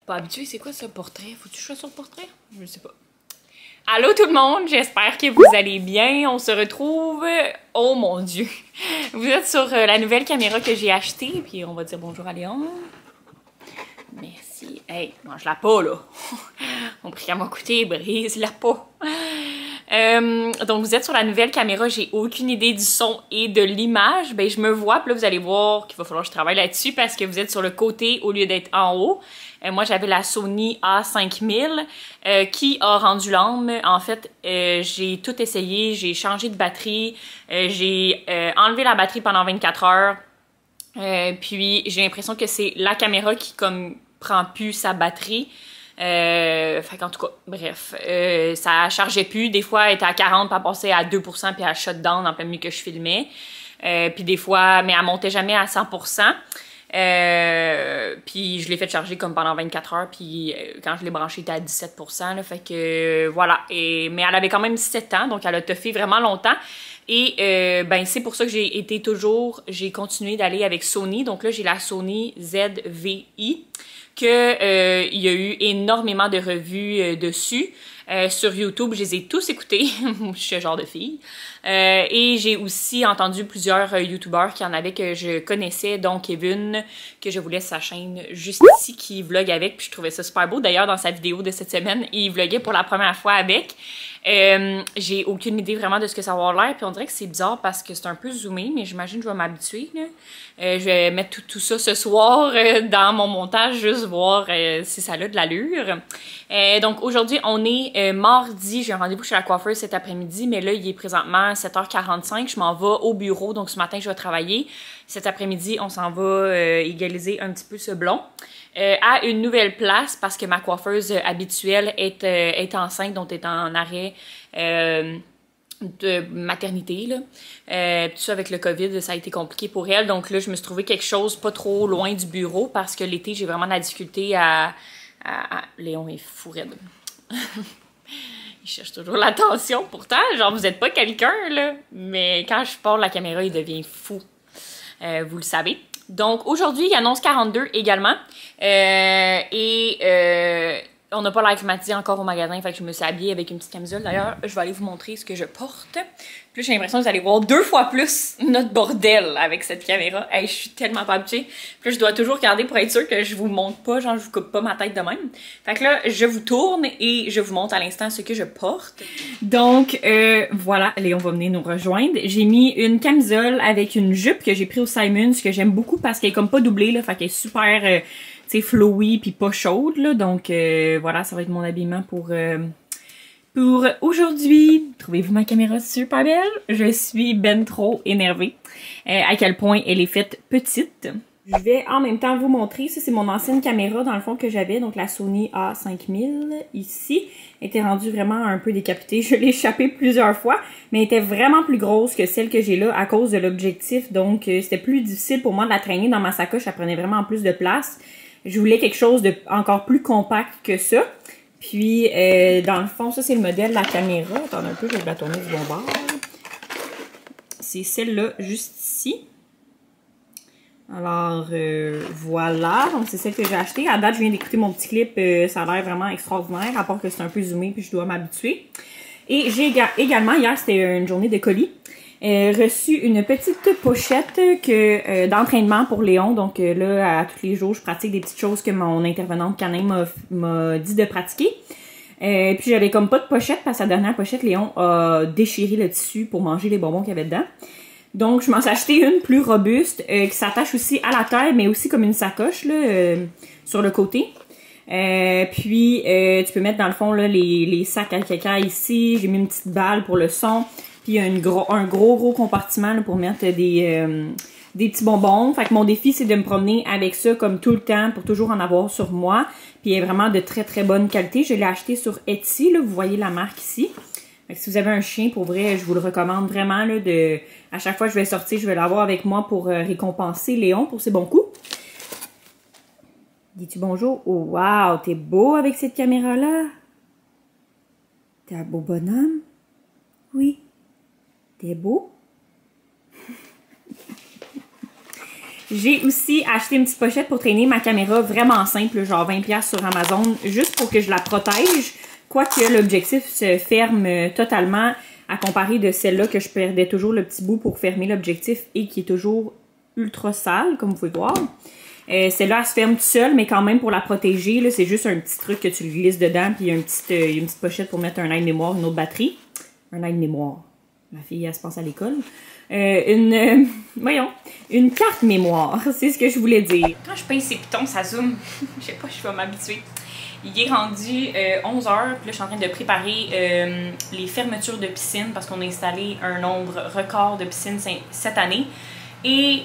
Pas habitué, c'est quoi ce portrait? Faut-tu que je fasse sur le portrait? Je sais pas. Allô tout le monde, j'espère que vous allez bien. On se retrouve... Oh mon Dieu! Vous êtes sur la nouvelle caméra que j'ai achetée, puis on va dire bonjour à Léon. Merci. Hey, mange-la pas, là! Mon prix à m'a coûté, brise-la pas! Donc vous êtes sur la nouvelle caméra, j'ai aucune idée du son et de l'image. Ben je me vois, puis là vous allez voir qu'il va falloir que je travaille là-dessus parce que vous êtes sur le côté au lieu d'être en haut. Moi j'avais la Sony A5000 qui a rendu l'âme. En fait j'ai tout essayé, j'ai changé de batterie, j'ai enlevé la batterie pendant 24 heures. Puis j'ai l'impression que c'est la caméra qui comme prend plus sa batterie. Fait qu'en tout cas, bref, ça chargeait plus. Des fois, elle était à 40, puis elle passait à 2%, puis elle shut down en plein milieu que je filmais. Puis des fois, mais elle montait jamais à 100%. Puis je l'ai fait charger comme pendant 24 heures, puis quand je l'ai branché, il était à 17%. Là, fait que voilà. Mais elle avait quand même 7 ans, donc elle a toffé vraiment longtemps. Et ben c'est pour ça que j'ai continué d'aller avec Sony. Donc là, j'ai la Sony ZV-E. Il y a eu énormément de revues dessus. Sur YouTube, je les ai tous écoutés. Je suis ce genre de fille. Et j'ai aussi entendu plusieurs YouTubeurs qui en avaient que je connaissais, dont Kevin, que je vous laisse sa chaîne juste ici, qui vlog avec. Puis je trouvais ça super beau. D'ailleurs, dans sa vidéo de cette semaine, il vloguait pour la première fois avec. J'ai aucune idée vraiment de ce que ça va avoir l'air. Puis on dirait que c'est bizarre parce que c'est un peu zoomé, mais j'imagine que je vais m'habituer. Je vais mettre tout ça ce soir dans mon montage, juste voir si ça a de l'allure. Donc aujourd'hui, on est mardi. J'ai un rendez-vous chez la coiffeuse cet après-midi, mais là, il est présentement 7h45. Je m'en vais au bureau, donc ce matin, je vais travailler. Cet après-midi, on s'en va égaliser un petit peu ce blond. À une nouvelle place parce que ma coiffeuse habituelle est enceinte, donc est en arrêt de maternité. Là. Tout ça avec le COVID, ça a été compliqué pour elle. Donc là, je me suis trouvé quelque chose pas trop loin du bureau parce que l'été, j'ai vraiment de la difficulté à... Léon est fou raide. Il cherche toujours l'attention pourtant. Genre, vous êtes pas quelqu'un, là. Mais quand je parle la caméra, il devient fou. Vous le savez. Donc, aujourd'hui, il annonce 42 également. On n'a pas l'air climatisé encore au magasin, fait que je me suis habillée avec une petite camisole. D'ailleurs, je vais aller vous montrer ce que je porte. Puis j'ai l'impression que vous allez voir 2 fois plus notre bordel avec cette caméra. Hey, je suis tellement pas habituée. Puis je dois toujours regarder pour être sûre que je vous montre pas, genre je vous coupe pas ma tête de même. Fait que là, je vous tourne et je vous montre à l'instant ce que je porte. Donc, voilà, Léon va venir nous rejoindre. J'ai mis une camisole avec une jupe que j'ai pris au Simons, que j'aime beaucoup parce qu'elle est comme pas doublée, là, fait qu'elle est super... tu sais, flowy puis pas chaude, là. Donc, voilà, ça va être mon habillement pour aujourd'hui. Trouvez-vous ma caméra super belle? Je suis ben trop énervée à quel point elle est faite petite. Je vais en même temps vous montrer. Ça, c'est mon ancienne caméra, dans le fond, que j'avais. Donc, la Sony A5000, ici. Elle était rendue vraiment un peu décapitée. Je l'ai échappée plusieurs fois, mais elle était vraiment plus grosse que celle que j'ai là à cause de l'objectif. Donc, c'était plus difficile pour moi de la traîner dans ma sacoche. Ça prenait vraiment plus de place. Je voulais quelque chose de encore plus compact que ça. Puis, dans le fond, ça, c'est le modèle de la caméra. Attendez un peu, je vais la tourner du bon bord. C'est celle-là, juste ici. Alors, voilà. Donc, c'est celle que j'ai achetée. À date, je viens d'écouter mon petit clip. Ça a l'air vraiment extraordinaire, à part que c'est un peu zoomé, puis je dois m'habituer. Et j'ai également, hier, c'était une journée de colis. Reçu une petite pochette que d'entraînement pour Léon. Donc là, à tous les jours, je pratique des petites choses que mon intervenante canin m'a dit de pratiquer. Puis j'avais comme pas de pochette parce que la dernière pochette, Léon a déchiré le tissu pour manger les bonbons qu'il y avait dedans. Donc je m'en suis acheté une plus robuste qui s'attache aussi à la taille, mais aussi comme une sacoche là, sur le côté. Puis tu peux mettre dans le fond là, les sacs à caca ici. J'ai mis une petite balle pour le son. Puis il y a un gros compartiment là, pour mettre des petits bonbons. Fait que mon défi, c'est de me promener avec ça comme tout le temps pour toujours en avoir sur moi. Puis il est vraiment de très bonne qualité. Je l'ai acheté sur Etsy, là, vous voyez la marque ici. Fait que si vous avez un chien, pour vrai, je vous le recommande vraiment. Là, à chaque fois que je vais sortir, je vais l'avoir avec moi pour récompenser Léon pour ses bons coups. Dis-tu bonjour? Oh, wow, t'es beau avec cette caméra-là? T'es un beau bonhomme? Oui. T'es beau? J'ai aussi acheté une petite pochette pour traîner ma caméra vraiment simple, genre 20$ sur Amazon, juste pour que je la protège. Quoique l'objectif se ferme totalement à comparer de celle-là que je perdais toujours le petit bout pour fermer l'objectif et qui est toujours ultra sale, comme vous pouvez voir. Celle-là, elle se ferme toute seule, mais quand même pour la protéger, c'est juste un petit truc que tu glisses dedans, puis il y a une petite pochette pour mettre un aide-mémoire, une autre batterie. Un aide-mémoire. Ma fille, elle se pense à l'école. Voyons, une carte mémoire, c'est ce que je voulais dire. Quand je pince ces pitons, ça zoome. Je sais pas, je vais m'habituer. Il est rendu 11h, puis là je suis en train de préparer les fermetures de piscine parce qu'on a installé un nombre record de piscines cette année. Et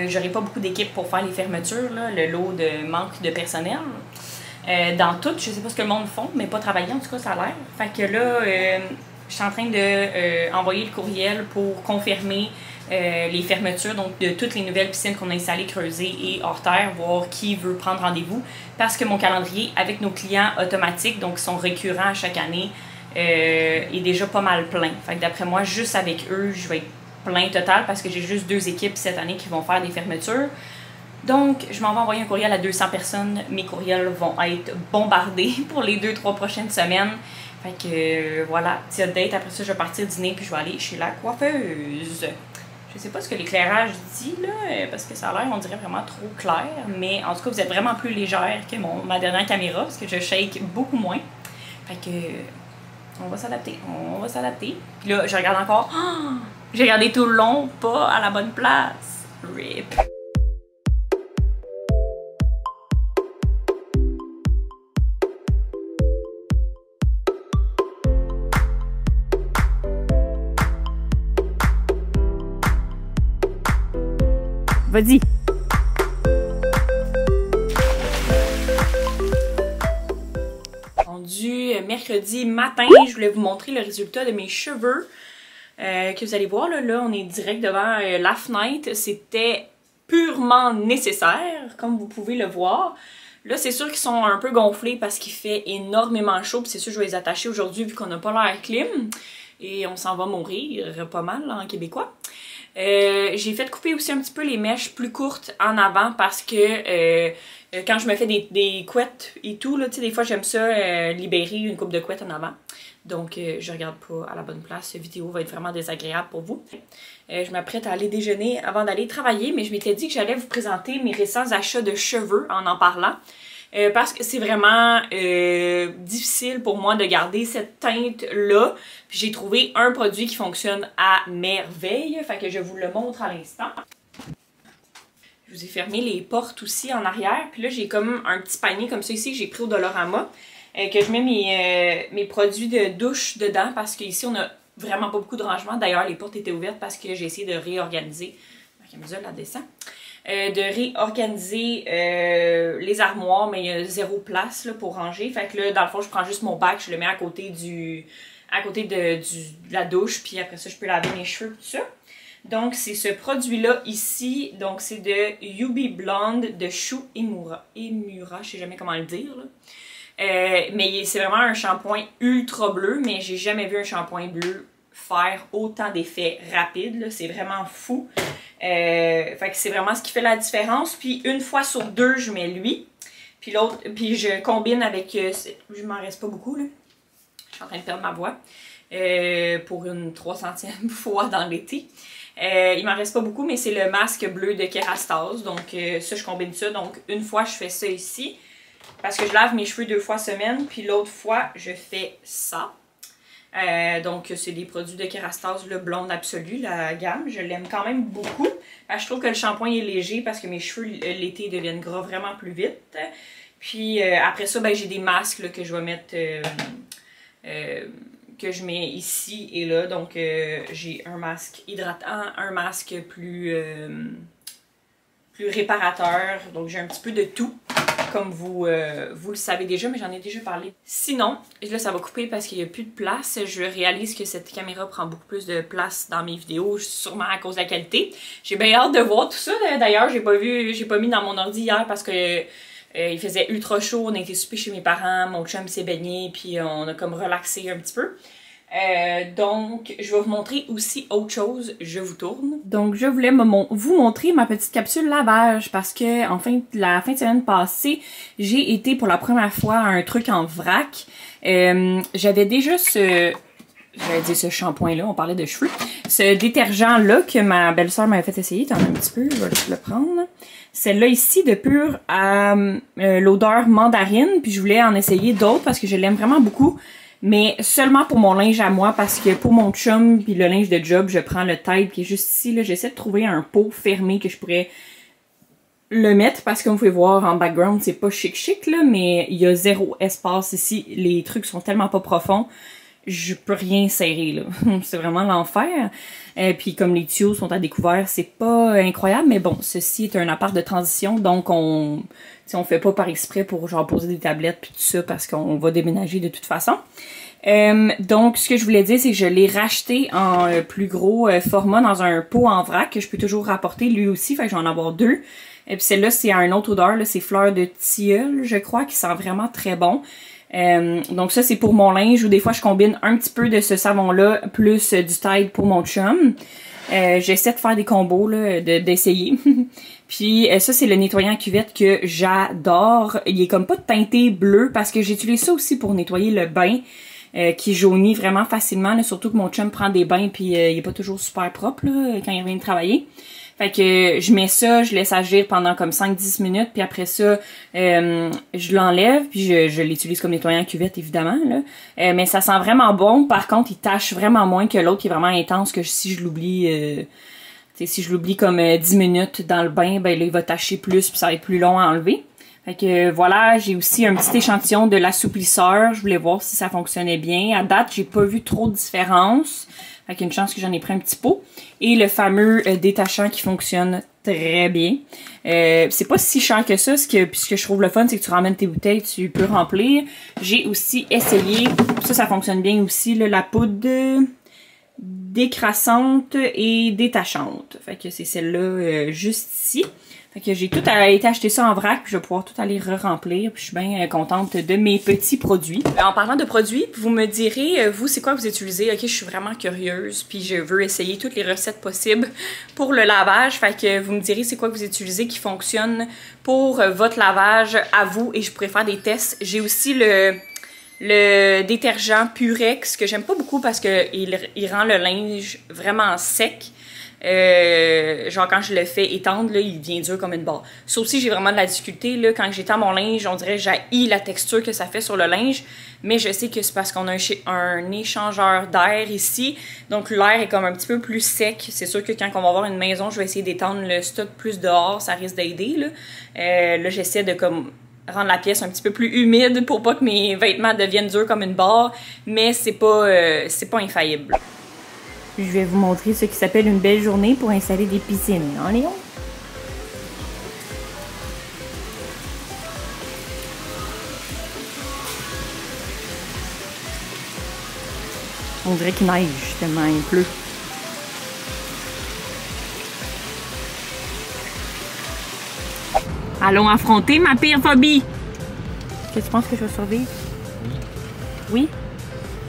j'aurai pas beaucoup d'équipe pour faire les fermetures, là, le lot de manque de personnel. Dans tout, je sais pas ce que le monde font, mais pas travailler, en tout cas ça a l'air. Fait que là, je suis en train de envoyer le courriel pour confirmer les fermetures donc de toutes les nouvelles piscines qu'on a installées, creusées et hors terre, voir qui veut prendre rendez-vous. Parce que mon calendrier avec nos clients automatiques, donc qui sont récurrents à chaque année, est déjà pas mal plein. Fait que d'après moi, juste avec eux, je vais être plein total parce que j'ai juste 2 équipes cette année qui vont faire des fermetures. Donc, je m'en vais envoyer un courriel à 200 personnes. Mes courriels vont être bombardés pour les 2-3 prochaines semaines. Fait que voilà, petit update. Après ça, je vais partir dîner puis je vais aller chez la coiffeuse. Je sais pas ce que l'éclairage dit là, parce que ça a l'air, on dirait vraiment trop clair. Mais en tout cas, vous êtes vraiment plus légère que ma dernière caméra parce que je shake beaucoup moins. Fait que on va s'adapter, on va s'adapter. Puis là, je regarde encore. Oh, j'ai regardé tout le long, pas à la bonne place. RIP. Vas-y. Rendu mercredi matin, je voulais vous montrer le résultat de mes cheveux. Que vous allez voir, là on est direct devant la fenêtre. C'était purement nécessaire, comme vous pouvez le voir. Là, c'est sûr qu'ils sont un peu gonflés parce qu'il fait énormément chaud. C'est sûr que je vais les attacher aujourd'hui vu qu'on n'a pas l'air clim. Et on s'en va mourir pas mal là, en québécois. J'ai fait couper aussi un petit peu les mèches plus courtes en avant parce que quand je me fais des couettes et tout, là, des fois j'aime ça libérer une coupe de couettes en avant. Donc je regarde pas à la bonne place, cette vidéo va être vraiment désagréable pour vous. Je m'apprête à aller déjeuner avant d'aller travailler, mais je m'étais dit que j'allais vous présenter mes récents achats de cheveux en parlant. Parce que c'est vraiment difficile pour moi de garder cette teinte-là. Puis j'ai trouvé un produit qui fonctionne à merveille. Fait que je vous le montre à l'instant. Je vous ai fermé les portes aussi en arrière. Puis là, j'ai comme un petit panier comme ça ici que j'ai pris au Dollarama. Que je mets mes produits de douche dedans parce qu'ici, on a vraiment pas beaucoup de rangement. D'ailleurs, les portes étaient ouvertes parce que j'ai essayé de réorganiser. La camisole, la descend. De réorganiser les armoires, mais il y a 0 place là, pour ranger. Fait que là, dans le fond, je prends juste mon bac, je le mets à côté de la douche, puis après ça, je peux laver mes cheveux, tout ça. Donc, c'est ce produit-là ici. Donc, c'est de Yubi Blonde de Shu Emura. Emura, je sais jamais comment le dire, là. Mais c'est vraiment un shampoing ultra bleu, mais j'ai jamais vu un shampoing bleu faire autant d'effets rapides. C'est vraiment fou. Fait que c'est vraiment ce qui fait la différence. Puis une fois sur 2, je mets lui. Puis l'autre, puis je combine avec... je m'en reste pas beaucoup, là. Je suis en train de perdre ma voix. Pour une 300e fois dans l'été. Il m'en reste pas beaucoup, mais c'est le masque bleu de Kerastase. Donc ça, je combine ça. Donc une fois, je fais ça ici. Parce que je lave mes cheveux 2 fois semaine. Puis l'autre fois, je fais ça. Donc c'est des produits de Kerastase, le blonde absolu, la gamme. Je l'aime quand même beaucoup. Je trouve que le shampoing est léger parce que mes cheveux l'été deviennent gras vraiment plus vite. Puis après ça, ben, j'ai des masques là, que je vais mettre... que je mets ici et là. Donc j'ai un masque hydratant, un masque plus réparateur. Donc j'ai un petit peu de tout. comme vous le savez déjà, mais j'en ai déjà parlé. Sinon, là ça va couper parce qu'il n'y a plus de place. Je réalise que cette caméra prend beaucoup plus de place dans mes vidéos, sûrement à cause de la qualité. J'ai bien hâte de voir tout ça. D'ailleurs, j'ai pas mis dans mon ordi hier parce que il faisait ultra chaud. On a été souper chez mes parents, mon chum s'est baigné, puis on a comme relaxé un petit peu. Donc, je vais vous montrer aussi autre chose. Je vous tourne. Donc, je voulais vous montrer ma petite capsule lavage parce que la fin de semaine passée, j'ai été pour la première fois à un truc en vrac. J'avais déjà j'allais dire ce shampoing-là, on parlait de cheveux. Ce détergent-là que ma belle-sœur m'avait fait essayer. T'en as un petit peu, je vais le prendre. Celle-là ici de Pur à l'odeur mandarine. Puis je voulais en essayer d'autres parce que je l'aime vraiment beaucoup. Mais seulement pour mon linge à moi, parce que pour mon chum puis le linge de job, je prends le Tide qui est juste ici. Là, j'essaie de trouver un pot fermé que je pourrais le mettre, parce que comme vous pouvez voir en background, c'est pas chic là, mais il y a zéro espace ici. Les trucs sont tellement pas profonds, je peux rien serrer là. C'est vraiment l'enfer. Puis comme les tuyaux sont à découvert, c'est pas incroyable, mais bon, ceci est un appart de transition, donc on fait pas par exprès pour genre poser des tablettes puis tout ça parce qu'on va déménager de toute façon. Donc ce que je voulais dire, c'est que je l'ai racheté en plus gros format dans un pot en vrac que je peux toujours rapporter lui aussi, fait que je vais en avoir deux. Et puis celle-là, c'est à une autre odeur, là, c'est fleur de tilleul, je crois, qui sent vraiment très bon. Donc ça, c'est pour mon linge, ou des fois je combine un petit peu de ce savon-là plus du Tide pour mon chum. J'essaie de faire des combos, là, d'essayer. Puis ça, c'est le nettoyant à cuvette que j'adore. Il est comme pas teinté bleu parce que j'utilise ça aussi pour nettoyer le bain qui jaunit vraiment facilement. Là, surtout que mon chum prend des bains puis il est pas toujours super propre là, quand il vient de travailler. Fait que je mets ça, je laisse agir pendant comme 5-10 minutes, puis après ça, je l'enlève, puis je l'utilise comme nettoyant à cuvette, évidemment, là. Mais ça sent vraiment bon. Par contre, il tâche vraiment moins que l'autre qui est vraiment intense, que si je l'oublie si je l'oublie comme 10 minutes dans le bain, ben là, il va tâcher plus, puis ça va être plus long à enlever. Fait que voilà, j'ai aussi un petit échantillon de l'assouplisseur. Je voulais voir si ça fonctionnait bien. À date, j'ai pas vu trop de différence. Fait qu'il y a une chance que j'en ai pris un petit pot. Et le fameux détachant qui fonctionne très bien. C'est pas si cher que ça. Puis ce que je trouve le fun, c'est que tu ramènes tes bouteilles, tu peux remplir. J'ai aussi essayé, ça fonctionne bien aussi, là, la poudre décrassante et détachante. Fait que c'est celle-là juste ici. Fait que j'ai tout été acheter ça en vrac, puis je vais pouvoir tout aller re-remplir, puis je suis bien contente de mes petits produits. En parlant de produits, vous me direz, vous, c'est quoi vous utilisez? Ok, je suis vraiment curieuse, puis je veux essayer toutes les recettes possibles pour le lavage. Fait que vous me direz c'est quoi que vous utilisez qui fonctionne pour votre lavage à vous, et je pourrais faire des tests. J'ai aussi le détergent Purex que j'aime pas beaucoup parce que il rend le linge vraiment sec. Genre quand je le fais étendre, là, il devient dur comme une barre. Ça aussi, j'ai vraiment de la difficulté. Là, quand j'étends mon linge, on dirait que j'haïs la texture que ça fait sur le linge. Mais je sais que c'est parce qu'on a un échangeur d'air ici. Donc l'air est comme un petit peu plus sec. C'est sûr que quand on va avoir une maison, je vais essayer d'étendre le stock plus dehors. Ça risque d'aider. Là, j'essaie de comme rendre la pièce un petit peu plus humide pour pas que mes vêtements deviennent durs comme une barre. Mais c'est pas infaillible. Je vais vous montrer ce qui s'appelle une belle journée pour installer des piscines. Hein, Léon? On dirait qu'il neige tellement il pleut. Allons affronter ma pire phobie. Est-ce que tu penses que je vais survivre? Oui?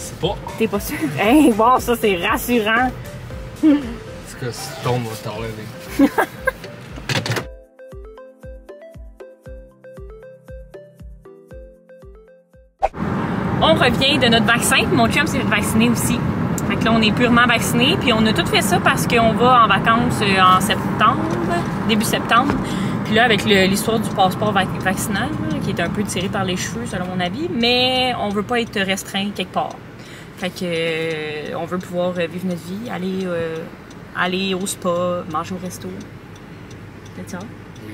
C'est pas. T'es pas sûr? Hey, wow, ça c'est rassurant! Parce que si tu tombes, on va t'enlever. On revient de notre vaccin, mon chum s'est fait vacciner aussi. Fait que là, on est purement vacciné, puis on a tout fait ça parce qu'on va en vacances en septembre, début septembre. Puis là, avec l'histoire du passeport vaccinal, là, qui est un peu tiré par les cheveux, selon mon avis, mais on veut pas être restreint quelque part. Fait que on veut pouvoir vivre notre vie, aller au spa, manger au resto. C'est ça? Oui.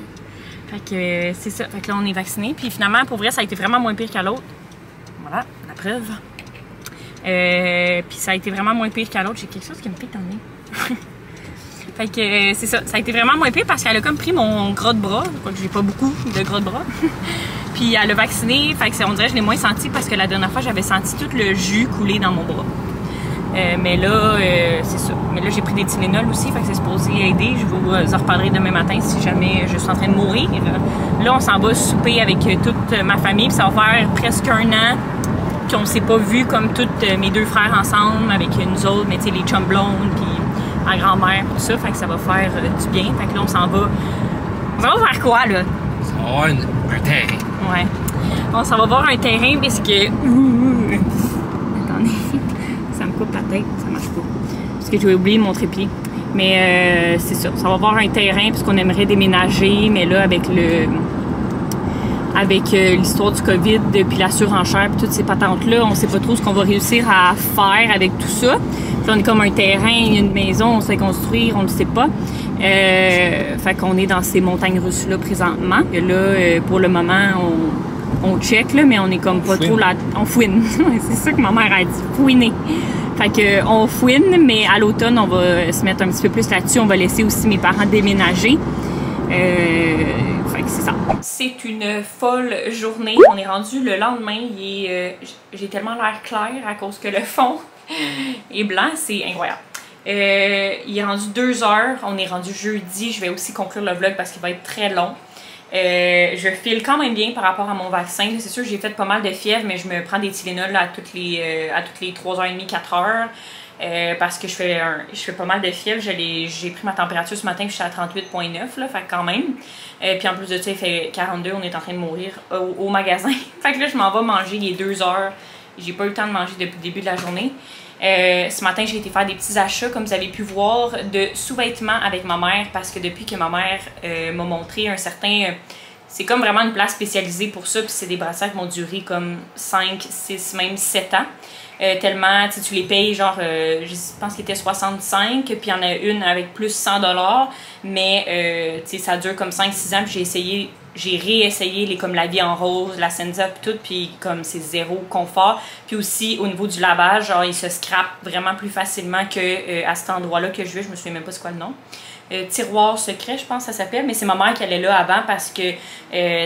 Fait que c'est ça. Fait que là, on est vacciné. Puis finalement, pour vrai, ça a été vraiment moins pire qu'à l'autre. Voilà, la preuve. Puis ça a été vraiment moins pire qu'à l'autre. J'ai quelque chose qui me pique dans le nez. Fait que c'est ça. Ça a été vraiment moins pire parce qu'elle a comme pris mon gras de bras. Quoique j'ai pas beaucoup de gras de bras. Puis elle a vacciné. Fait que on dirait que je l'ai moins senti parce que la dernière fois, j'avais senti tout le jus couler dans mon bras. Mais là, c'est ça. Mais là, j'ai pris des Tylenol aussi, fait que c'est supposé aider. Je vous en reparlerai demain matin si jamais je suis en train de mourir. Là, on s'en va souper avec toute ma famille, puis ça va faire presque 1 an qu'on s'est pas vu comme tous mes 2 frères ensemble avec nous autres, mais tu sais, les chums blondes, puis ma grand-mère, tout ça. Fait que ça va faire du bien. Fait que là, on s'en va. On s'en va faire quoi, là? Ça va avoir un terrain. Ouais. On s'en va voir un terrain parce que. Attendez. Ça me coupe la tête, ça marche pas. Parce que j'ai oublié mon trépied. Mais c'est ça. Ça va voir un terrain parce qu'on aimerait déménager, mais là, avec l'histoire du COVID, puis la surenchère, puis toutes ces patentes-là, on sait pas trop ce qu'on va réussir à faire avec tout ça. Puis on est comme un terrain, une maison, on sait construire, on ne sait pas. Fait qu'on est dans ces montagnes russes-là présentement. Et là, pour le moment, on check, là, mais on est comme pas trop là. On fouine. C'est ça que ma mère a dit, fouiner. Fait que on fouine, mais à l'automne, on va se mettre un petit peu plus là-dessus. On va laisser aussi mes parents déménager. Fait que c'est ça. C'est une folle journée. On est rendu le lendemain. J'ai tellement l'air clair à cause que le fond est blanc. C'est incroyable. Il est rendu 2 heures. On est rendu jeudi. Je vais aussi conclure le vlog parce qu'il va être très long. Je file quand même bien par rapport à mon vaccin. C'est sûr que j'ai fait pas mal de fièvre, mais je me prends des Tylenol à toutes les 3h30, 4h. Parce que je fais pas mal de fièvre. J'ai pris ma température ce matin, puis j'étais à 38,9, là, fait quand même. Puis en plus de ça, il fait 42, on est en train de mourir au magasin. Fait que là, je m'en vais manger les 2 heures. J'ai pas eu le temps de manger depuis le début de la journée. Ce matin, j'ai été faire des petits achats, comme vous avez pu voir, de sous-vêtements avec ma mère, parce que depuis que ma mère m'a montré un certain... c'est comme vraiment une place spécialisée pour ça, puis c'est des bracelets qui vont durer comme 5, 6, même 7 ans. Tellement, tu les payes genre, je pense qu'il était 65, puis il y en a une avec plus 100 $, mais ça dure comme 5-6 ans, puis j'ai réessayé comme la vie en rose, la Senza puis tout, puis comme c'est zéro confort. Puis aussi au niveau du lavage, genre il se scrape vraiment plus facilement que à cet endroit-là que je vais, je me souviens même pas c'est quoi le nom. Tiroir secret, je pense que ça s'appelle, mais c'est ma mère qui allait là avant parce que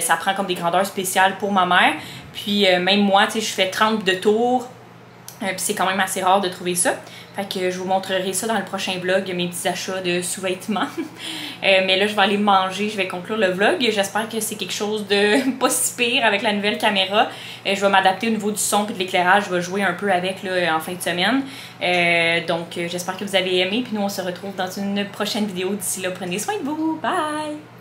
ça prend comme des grandeurs spéciales pour ma mère. Puis même moi, tu sais, je fais 30 de tours. Puis c'est quand même assez rare de trouver ça. Fait que je vous montrerai ça dans le prochain vlog, mes petits achats de sous-vêtements. Mais là, je vais aller manger, je vais conclure le vlog. J'espère que c'est quelque chose de pas si pire avec la nouvelle caméra. Je vais m'adapter au niveau du son et de l'éclairage. Je vais jouer un peu avec là, en fin de semaine. Donc j'espère que vous avez aimé. Puis nous, on se retrouve dans une prochaine vidéo. D'ici là, prenez soin de vous. Bye!